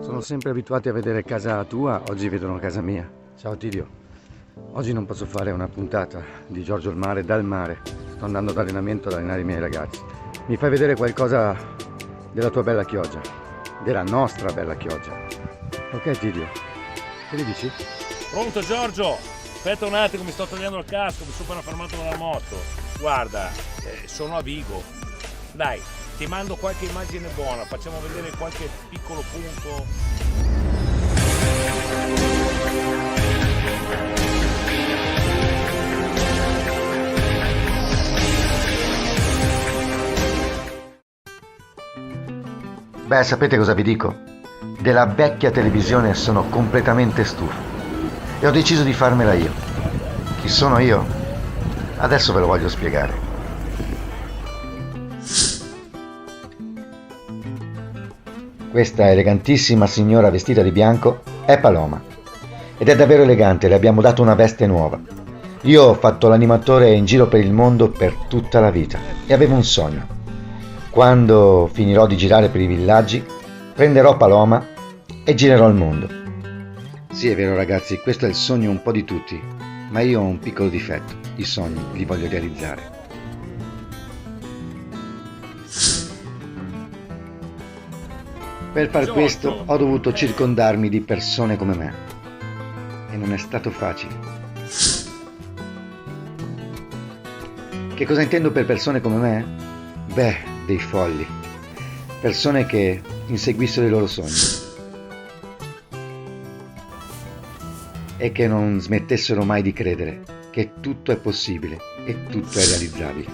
Sono sempre abituati a vedere casa tua, oggi vedono casa mia. Ciao Tidio, oggi non posso fare una puntata di Giorgio il mare dal mare. Sto andando d'allenamento ad allenare i miei ragazzi. Mi fai vedere qualcosa della tua bella Chioggia, della nostra bella Chioggia. Ok Tidio, che ne dici? Pronto Giorgio? Aspetta un attimo, mi sto togliendo il casco, mi sono appena fermato dalla moto. Guarda, sono a Vigo. Dai, ti mando qualche immagine buona, facciamo vedere qualche piccolo punto. Beh, sapete cosa vi dico? Della vecchia televisione sono completamente stufo e ho deciso di farmela io. Chi sono io? Adesso ve lo voglio spiegare. Questa elegantissima signora vestita di bianco è Paloma ed è davvero elegante, le abbiamo dato una veste nuova. Io ho fatto l'animatore in giro per il mondo per tutta la vita e avevo un sogno. Quando finirò di girare per i villaggi, prenderò Paloma e girerò il mondo. Sì, è vero ragazzi, questo è il sogno un po' di tutti, ma io ho un piccolo difetto, i sogni li voglio realizzare. Per far questo ho dovuto circondarmi di persone come me e non è stato facile. Che cosa intendo per persone come me? Beh, dei folli, persone che inseguissero i loro sogni e che non smettessero mai di credere che tutto è possibile e tutto è realizzabile.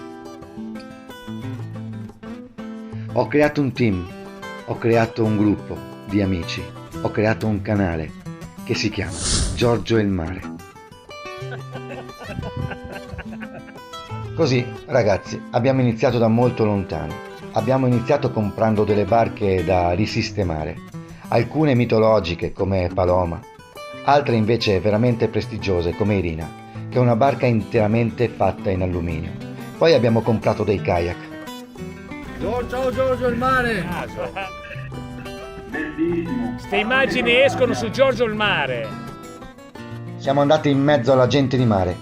Ho creato un team, ho creato un gruppo di amici, ho creato un canale che si chiama Giorgio il Mare. Così, ragazzi, abbiamo iniziato da molto lontano. Abbiamo iniziato comprando delle barche da risistemare, alcune mitologiche come Paloma, altre invece veramente prestigiose come Irina, che è una barca interamente fatta in alluminio. Poi abbiamo comprato dei kayak. Ciao Giorgio il mare! Bellissimo. Queste immagini escono su Giorgio il mare. Siamo andati in mezzo alla gente di mare,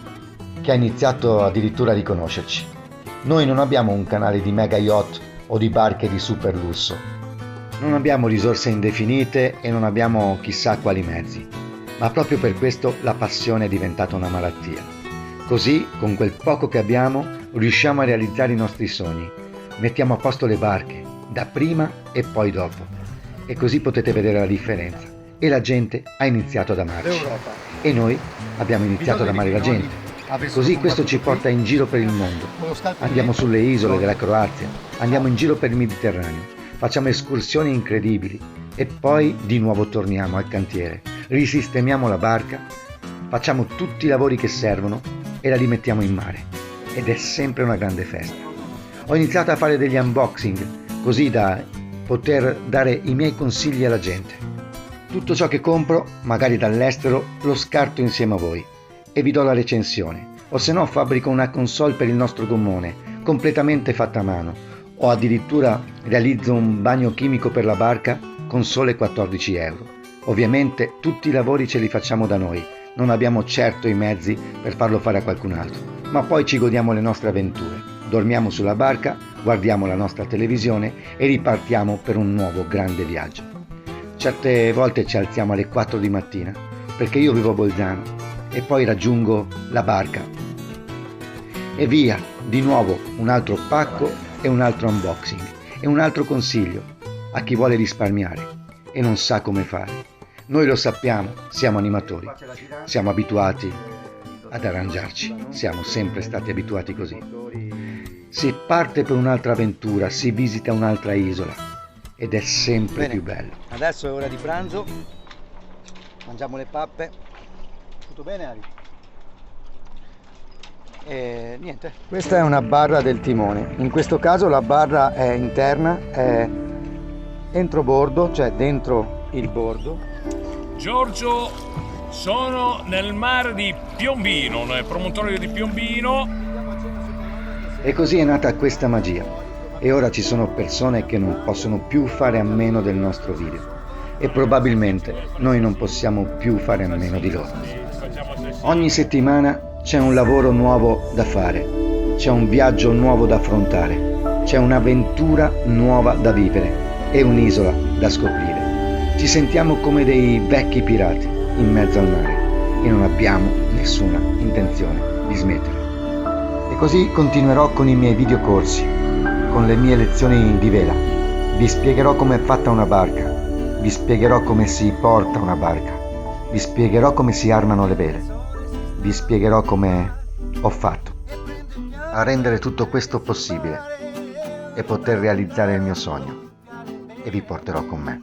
che ha iniziato addirittura a riconoscerci. Noi non abbiamo un canale di mega yacht o di barche di super lusso. Non abbiamo risorse indefinite e non abbiamo chissà quali mezzi, ma proprio per questo la passione è diventata una malattia. Così, con quel poco che abbiamo, riusciamo a realizzare i nostri sogni. Mettiamo a posto le barche, da prima e poi dopo. E così potete vedere la differenza. E la gente ha iniziato ad amarci. E noi abbiamo iniziato ad amare la gente. Così questo ci porta in giro per il mondo. Andiamo sulle isole della Croazia, andiamo in giro per il Mediterraneo, facciamo escursioni incredibili e poi di nuovo torniamo al cantiere, risistemiamo la barca, facciamo tutti i lavori che servono e la rimettiamo in mare. Ed è sempre una grande festa. Ho iniziato a fare degli unboxing, così da poter dare i miei consigli alla gente. Tutto ciò che compro, magari dall'estero, lo scarto insieme a voi e vi do la recensione, o se no fabbrico una console per il nostro gommone, completamente fatta a mano, o addirittura realizzo un bagno chimico per la barca con sole 14 euro. Ovviamente tutti i lavori ce li facciamo da noi, non abbiamo certo i mezzi per farlo fare a qualcun altro, ma poi ci godiamo le nostre avventure, dormiamo sulla barca, guardiamo la nostra televisione e ripartiamo per un nuovo grande viaggio. Certe volte ci alziamo alle 4 di mattina, perché io vivo a Bolzano, e poi raggiungo la barca e via, di nuovo un altro pacco e un altro unboxing e un altro consiglio a chi vuole risparmiare e non sa come fare. Noi lo sappiamo, siamo animatori, siamo abituati ad arrangiarci, siamo sempre stati abituati così. Si parte per un'altra avventura, si visita un'altra isola ed è sempre più bello. Adesso è ora di pranzo, mangiamo le pappe. Tutto bene Ari? E niente. Questa è una barra del timone. In questo caso la barra è interna, è entro bordo, cioè dentro il bordo. Giorgio, sono nel mare di Piombino, nel promontorio di Piombino. E così è nata questa magia. e ora ci sono persone che non possono più fare a meno del nostro video e probabilmente noi non possiamo più fare a meno di loro. Ogni settimana c'è un lavoro nuovo da fare, c'è un viaggio nuovo da affrontare, c'è un'avventura nuova da vivere e un'isola da scoprire. Ci sentiamo come dei vecchi pirati in mezzo al mare e non abbiamo nessuna intenzione di smettere. E così continuerò con i miei videocorsi, con le mie lezioni di vela. Vi spiegherò come è fatta una barca, vi spiegherò come si porta una barca, vi spiegherò come si armano le vele, vi spiegherò come ho fatto a rendere tutto questo possibile e poter realizzare il mio sogno, e vi porterò con me.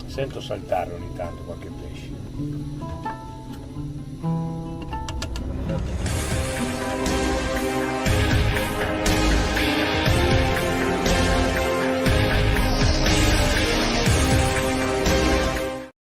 Sento saltare ogni tanto qualche pesce.